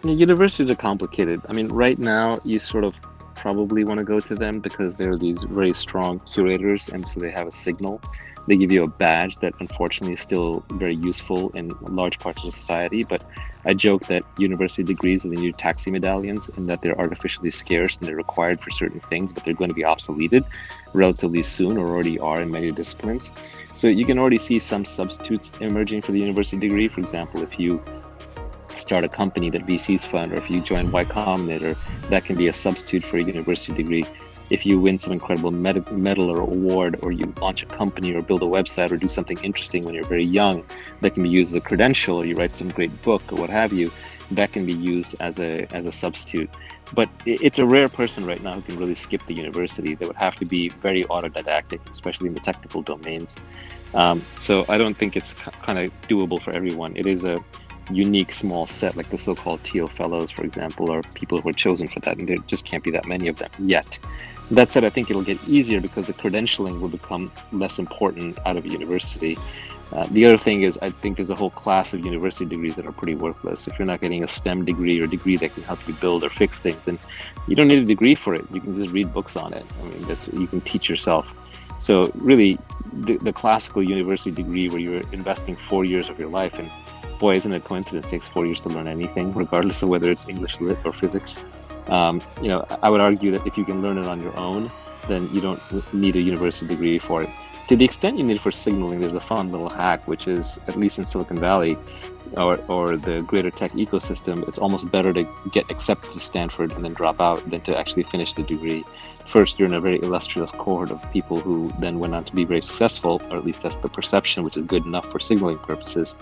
Yeah, universities are complicated. I mean, right now you sort of probably want to go to them because they're these very strong curators, and so they have a signal. They give you a badge that unfortunately is still very useful in large parts of society. But I joke that university degrees are the new taxi medallions, and that they're artificially scarce and they're required for certain things, but they're going to be obsoleted relatively soon, or already are in many disciplines. So you can already see some substitutes emerging for the university degree. For example, if you start a company that VCs fund, or if you join Y Combinator, that can be a substitute for a university degree. If you win some incredible medal or award, or you launch a company or build a website or do something interesting when you're very young, that can be used as a credential, or you write some great book or what have you, that can be used as a substitute. But it's a rare person right now who can really skip the university. They would have to be very autodidactic, especially in the technical domains. So I don't think it's kind of doable for everyone. It is a unique small set, like the so-called Teal Fellows, for example, or people who are chosen for that, and there just can't be that many of them yet. That said, I think it'll get easier because the credentialing will become less important out of a university. The other thing is, I think there's a whole class of university degrees that are pretty worthless. If you're not getting a STEM degree or degree that can help you build or fix things, then you don't need a degree for it. You can just read books on it. I mean, you can teach yourself. So really, the classical university degree where you're investing 4 years of your life, and boy, isn't it a coincidence? It takes 4 years to learn anything, regardless of whether it's English lit or physics. I would argue that if you can learn it on your own, then you don't need a university degree for it. To the extent you need it for signaling, there's a fun little hack, which is, at least in Silicon Valley or the greater tech ecosystem, it's almost better to get accepted to Stanford and then drop out than to actually finish the degree. First, you're in a very illustrious cohort of people who then went on to be very successful, or at least that's the perception, which is good enough for signaling purposes.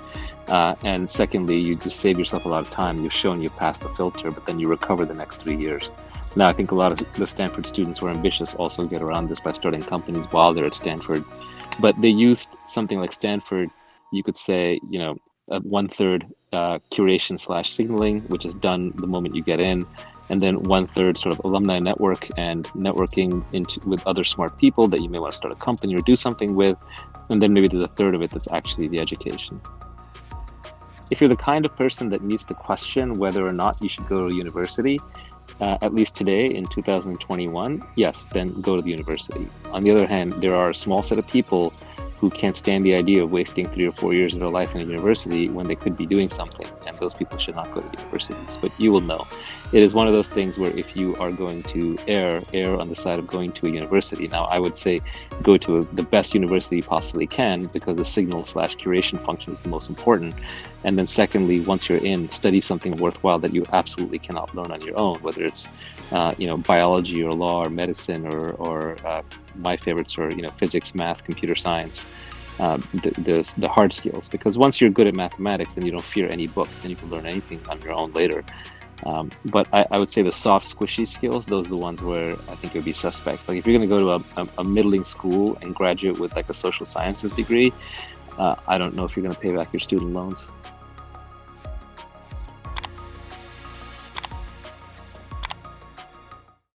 And secondly, you just save yourself a lot of time. You've shown you passed the filter, but then you recover the next 3 years. Now, I think a lot of the Stanford students who are ambitious also get around this by starting companies while they're at Stanford. But they used something like Stanford, you could say, one-third curation slash signaling, which is done the moment you get in, and then one-third sort of alumni network and networking with other smart people that you may want to start a company or do something with, and then maybe there's a third of it that's actually the education. If you're the kind of person that needs to question whether or not you should go to university, at least today in 2021, yes, then go to the university. On the other hand, there are a small set of people who can't stand the idea of wasting 3 or 4 years of their life in a university when they could be doing something, and those people should not go to universities. But you will know. It is one of those things where if you are going to err on the side of going to a university. Now, I would say go to the best university you possibly can, because the signal slash curation function is the most important. And then secondly, once you're in, study something worthwhile that you absolutely cannot learn on your own, whether it's biology or law or medicine or my favorites are physics, math, computer science, the hard skills. Because once you're good at mathematics, then you don't fear any book, then you can learn anything on your own later. But I would say the soft, squishy skills, those are the ones where I think it would be suspect. Like if you're going to go to a middling school and graduate with like a social sciences degree, I don't know if you're going to pay back your student loans.